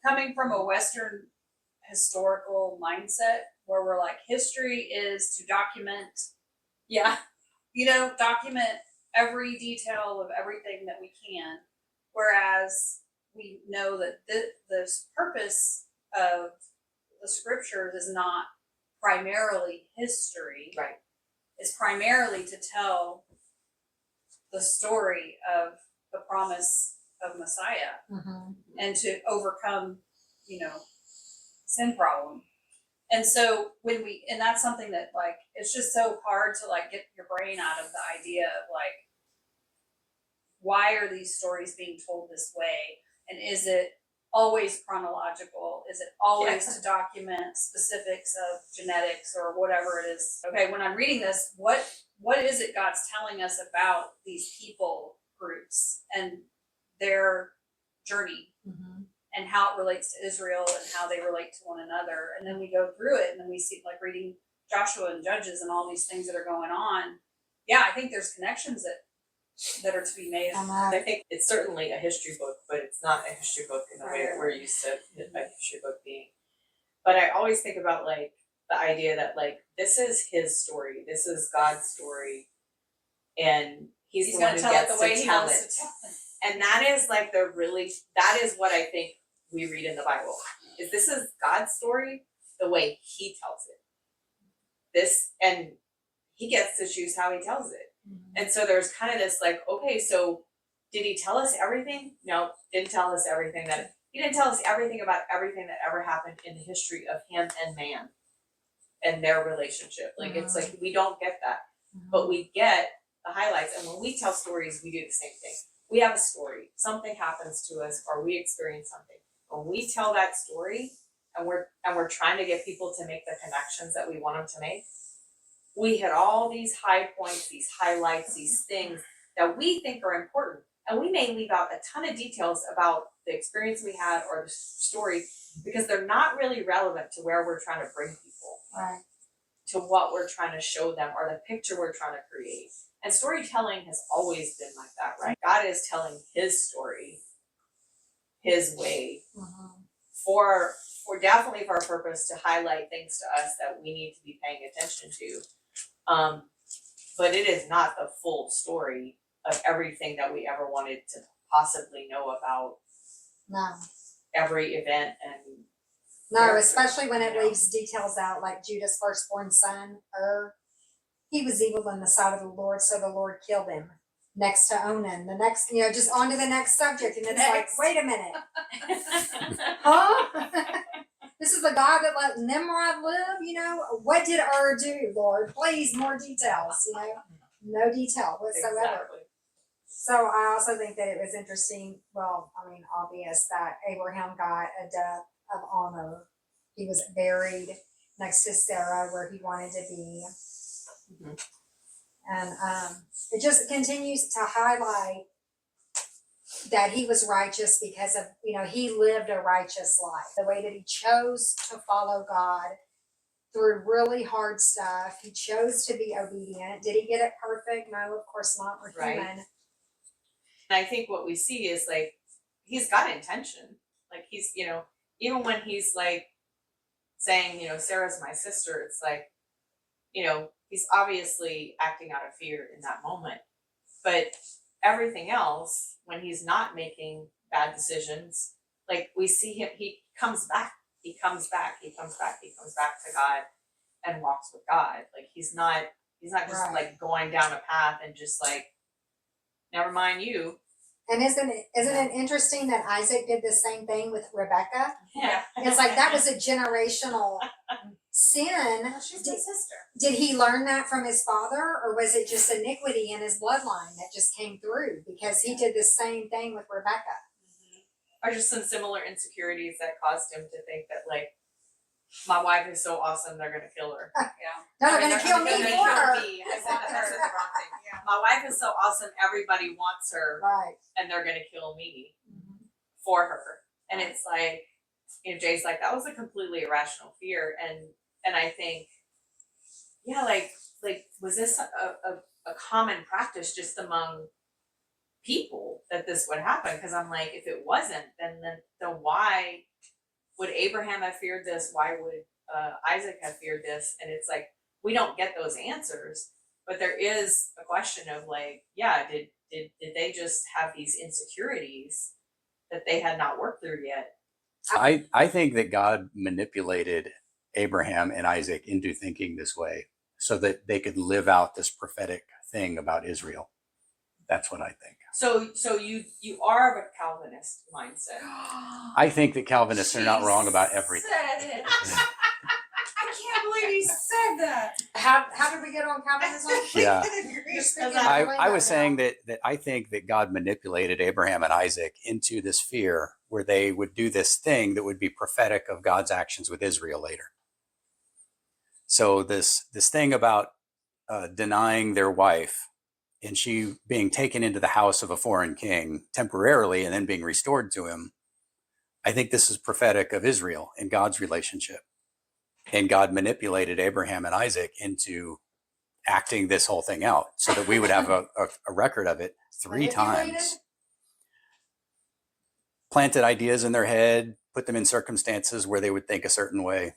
coming from a Western historical mindset where we're like, history is to document, document every detail of everything that we can. Whereas we know that the purpose of the scriptures is not primarily history. Right. It's primarily to tell the story of the promise of Messiah and to overcome, sin problem. And so and that's something that like, it's just so hard to like get your brain out of the idea of like, why are these stories being told this way? And is it always chronological? Is it always to document specifics of genetics or whatever it is? Okay, when I'm reading this, what is it God's telling us about these people groups and their journey and how it relates to Israel and how they relate to one another? And then we go through it and then we see, like reading Joshua and Judges and all these things that are going on. Yeah, I think there's connections that are to be made. I think it's certainly a history book, but it's not a history book in the way that we're used to a history book being. But I always think about like the idea that like, this is his story, this is God's story, and he's the one who gets to tell it. And that is like that is what I think we read in the Bible. Is this is God's story the way he tells it. And he gets to choose how he tells it. And so there's kind of this like, okay, so did he tell us everything? No, didn't tell us everything. He didn't tell us everything about everything that ever happened in the history of him and man and their relationship. Like it's like we don't get that, but we get the highlights. And when we tell stories, we do the same thing. We have a story, something happens to us, or we experience something. When we tell that story, and we're trying to get people to make the connections that we want them to make, we hit all these high points, these highlights, these things that we think are important. And we may leave out a ton of details about the experience we had or the story because they're not really relevant to where we're trying to bring people, right, to what we're trying to show them or the picture we're trying to create. And storytelling has always been like that, right? God is telling his story, his way, for definitely for a purpose to highlight things to us that we need to be paying attention to. But it is not the full story of everything that we ever wanted to possibly know about every event and especially when it leaves details out, like Judah's firstborn son, he was evil in the sight of the Lord, so the Lord killed him. Next to Onan, the next, just on to the next subject, and it's like, wait a minute, this is the God that let Nimrod live, what did do, Lord? Please, more details, no detail whatsoever. Exactly. So I also think that it was interesting, obvious that Abraham got a death of honor. He was buried next to Sarah where he wanted to be. And it just continues to highlight that he was righteous because of, he lived a righteous life. The way that he chose to follow God through really hard stuff. He chose to be obedient. Did he get it perfect? No, of course not. We're human. And I think what we see is like, he's got intention. Like he's, even when he's like saying, Sarah's my sister, it's like, he's obviously acting out of fear in that moment. But everything else, when he's not making bad decisions, like we see him, he comes back to God and walks with God. Like he's not just like going down a path and just like, never mind you. And isn't it interesting that Isaac did the same thing with Rebecca? Yeah. It's like that was a generational sin. She's his sister. Did he learn that from his father, or was it just iniquity in his bloodline that just came through? Because he did the same thing with Rebecca. Or just some similar insecurities that caused him to think that like, my wife is so awesome, they're gonna kill her. No, they're gonna kill me for her. I said the wrong thing. Yeah. My wife is so awesome, everybody wants her, right? And they're gonna kill me for her. And it's like, Jay's like, that was a completely irrational fear. And I think, like was this a common practice just among people that this would happen? Because I'm like, if it wasn't, then why would Abraham have feared this? Why would Isaac have feared this? And it's like, we don't get those answers, but there is a question of like, yeah, did they just have these insecurities that they had not worked through yet? I think that God manipulated Abraham and Isaac into thinking this way so that they could live out this prophetic thing about Israel. That's what I think. So you are of a Calvinist mindset. I think that Calvinists are not wrong about everything. Said it. I can't believe he said that. How did we get on Calvinism? Yeah. You're speaking I my was now. saying that I think that God manipulated Abraham and Isaac into this fear where they would do this thing that would be prophetic of God's actions with Israel later. So this thing about denying their wife and she being taken into the house of a foreign king temporarily and then being restored to him, I think this is prophetic of Israel and God's relationship. And God manipulated Abraham and Isaac into acting this whole thing out so that we would have a record of it 3 Manipulated? times. Planted ideas in their head, put them in circumstances where they would think a certain way.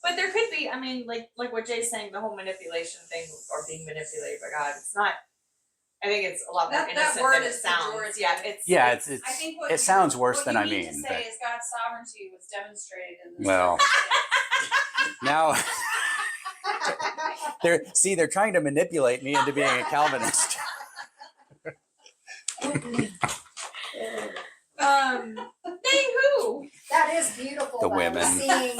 But there could be, I mean, like what Jay's saying, the whole manipulation thing or being manipulated by God. It's not. I think it's a lot more That innocent word than it is sounds. pejorative. Yeah, it's I think what it sounds worse what than you I need mean. to say is God's sovereignty was demonstrated in this. Well. circumstance. Now they're trying to manipulate me into being a Calvinist. They who? That is beautiful. The though, women. seeing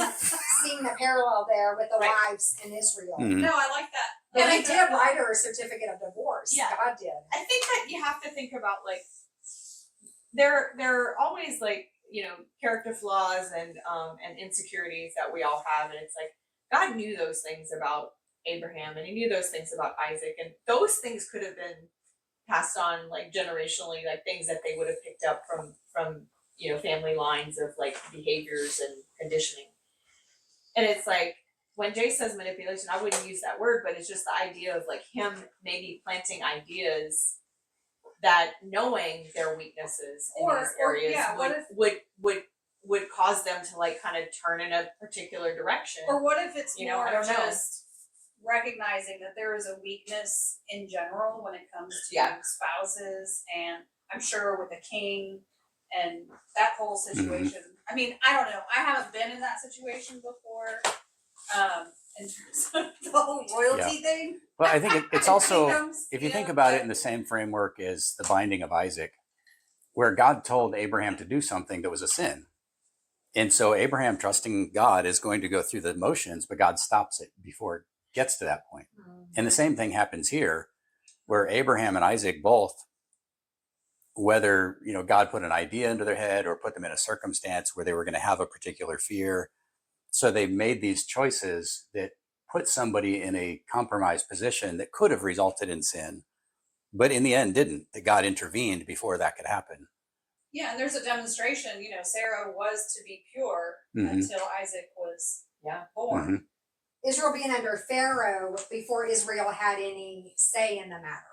the parallel there with the Right. wives in Israel. Mhm. No, I like that. But I he like did that. write her a certificate of divorce. Yeah. God did. I think that you have to think about like there are always like, you know, character flaws and insecurities that we all have, and it's like God knew those things about Abraham and he knew those things about Isaac, and those things could have been passed on like generationally, like things that they would have picked up from you know, family lines of like behaviors and conditioning. And it's like when Jay says manipulation, I wouldn't use that word, but it's just the idea of like him maybe planting ideas that knowing their weaknesses in Or- these or, areas yeah, what would cause them to like kind of turn in a particular direction. Or what if it's You know, more I don't know. just recognizing that there is a weakness in general when it comes to Yeah. spouses, and I'm sure with a king and that whole situation. I mean, I don't know. I haven't been in that situation before. In terms of the whole royalty thing. Well, I think it's and also, kingdoms, if you think know, about it but- in the same framework as the binding of Isaac, where God told Abraham to do something that was a sin. And so Abraham, trusting God, is going to go through the motions, but God stops it before it gets to that point. And the same thing happens here, where Abraham and Isaac both, whether, you know, God put an idea into their head or put them in a circumstance where they were going to have a particular fear. So they made these choices that put somebody in a compromised position that could have resulted in sin, but in the end didn't. That God intervened before that could happen. Yeah, and there's a demonstration, you know, Sarah was to be pure Mhm. until Isaac was born. Mhm. Israel being under Pharaoh before Israel had any say in the matter.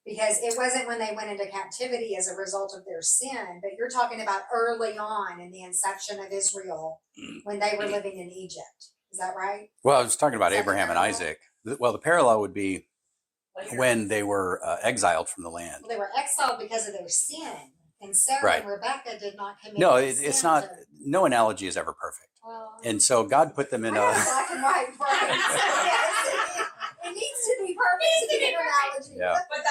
Because it wasn't when they went into captivity as a result of their sin, but you're talking about early on in the inception of Israel when they were living in Egypt. Is that right? Well, I was talking about Is that the Abraham and parallel? Isaac. Well, the parallel would be Later. when they were exiled from the land. Well, they were exiled because of their sin. And Sarah Right. and Rebecca did not commit No, any it's sin not, to- no analogy is ever perfect. Well, And so God put them in I have a, black and white brains. It needs to be perfect to be an analogy. Yeah. But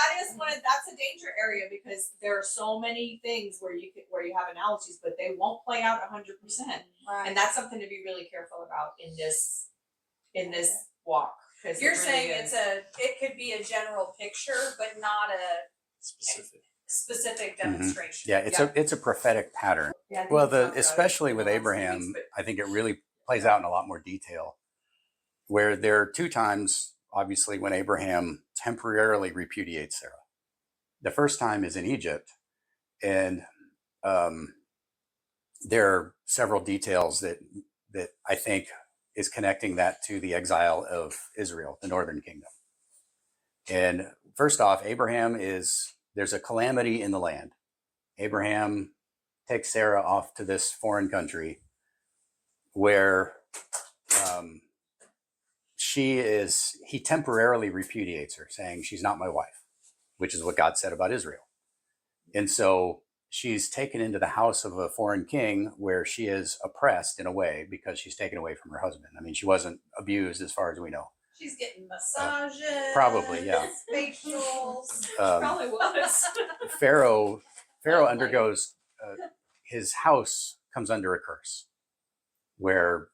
that's a danger area because there are so many things where you have analogies, but they won't play out 100%. Right. And that's something to be really careful about in this walk. 'Cause You're it really saying is. it could be a general picture, but not a specific demonstration. yeah, it's a prophetic pattern. Yeah, I think Well, we talked about it especially in with the last Abraham, few weeks, I think it really plays out in a lot more detail. Where there are 2 times, obviously, when Abraham temporarily repudiates Sarah. The first time is in Egypt, and there are several details that I think is connecting that to the exile of Israel, the northern kingdom. And first off, there's a calamity in the land. Abraham takes Sarah off to this foreign country where he temporarily repudiates her, saying she's not my wife, which is what God said about Israel. And so she's taken into the house of a foreign king where she is oppressed in a way because she's taken away from her husband. I mean, she wasn't abused as far as we know. She's getting massages. Probably, yeah. Facials. Probably was. Pharaoh undergoes, his house comes under a curse where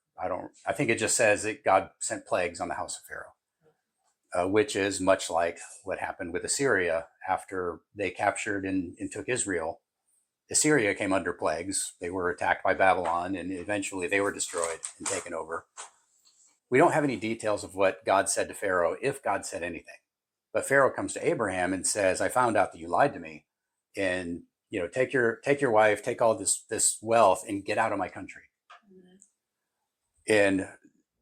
I think it just says that God sent plagues on the house of Pharaoh, which is much like what happened with Assyria after they captured and took Israel. Assyria came under plagues. They were attacked by Babylon, and eventually they were destroyed and taken over. We don't have any details of what God said to Pharaoh, if God said anything. But Pharaoh comes to Abraham and says, I found out that you lied to me, and take your wife, take all this wealth, and get out of my country. And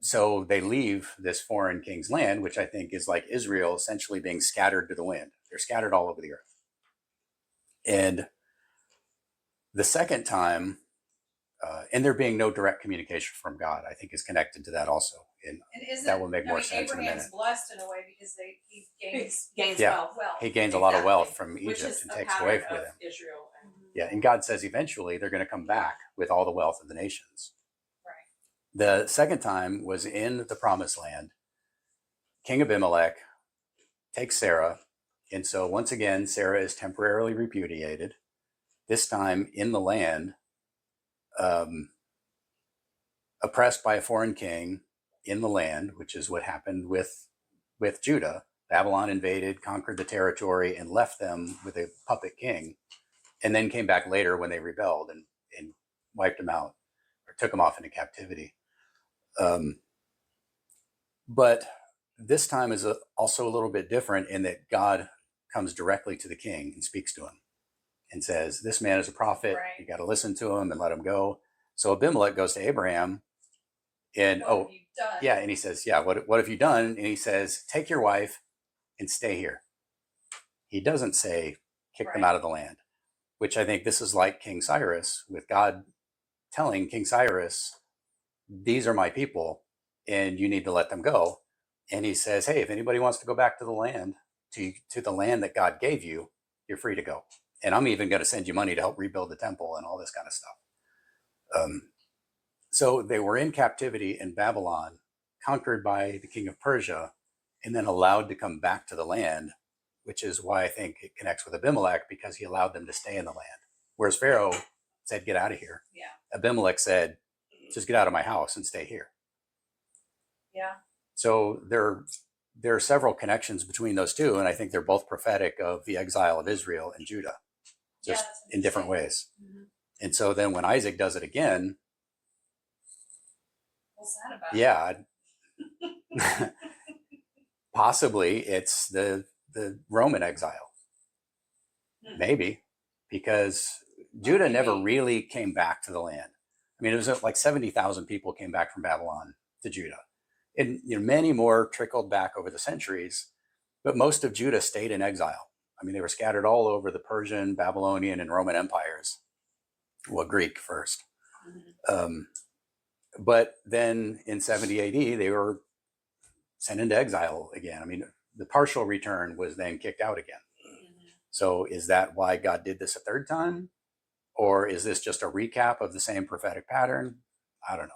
so they leave this foreign king's land, which I think is like Israel essentially being scattered to the wind. They're scattered all over the earth. And the second time, and there being no direct communication from God, I think is connected to that also. And that will make more sense in a minute. Abraham's blessed in a way because he gains Yeah. wealth. He gains a lot of Exactly. wealth from Which Egypt is and a takes it away pattern with of him. Israel. Yeah, and God says eventually they're going to come back with all the wealth of the nations. Right. The second time was in the promised land. King Abimelech takes Sarah, and so once again, Sarah is temporarily repudiated, this time in the land, oppressed by a foreign king in the land, which is what happened with Judah. Babylon invaded, conquered the territory, and left them with a puppet king, and then came back later when they rebelled and wiped them out or took them off into captivity. But this time is also a little bit different in that God comes directly to the king and speaks to him and says, this man is a prophet. Right. You got to listen to him and let him go. So Abimelech goes to Abraham and, What have you done? yeah. And he says, yeah, what have you done? And he says, take your wife and stay here. He doesn't say, kick them Right. out of the land, which I think this is like King Cyrus, with God telling King Cyrus, these are my people and you need to let them go. And he says, hey, if anybody wants to go back to the land, to the land that God gave you, you're free to go. And I'm even going to send you money to help rebuild the temple and all this kind of stuff. So they were in captivity in Babylon, conquered by the king of Persia, and then allowed to come back to the land, which is why I think it connects with Abimelech, because he allowed them to stay in the land. Whereas Pharaoh said, get out of here. Yeah. Abimelech said, just get out of my house and stay here. Yeah. So there are several connections between those two, and I think they're both prophetic of the exile of Israel and Judah, just in different ways. Mm-hmm. And so then when Isaac does it again, what's that about? yeah, possibly it's the Roman exile, maybe, because Judah never really came back to the land. I mean, it was like 70,000 people came back from Babylon to Judah. And many more trickled back over the centuries, but most of Judah stayed in exile. I mean, they were scattered all over the Persian, Babylonian, and Roman empires. Well, Greek first. But then in 70 AD, they were sent into exile again. I mean, the partial return was then kicked out again. So is that why God did this a third time? Or is this just a recap of the same prophetic pattern? I don't know.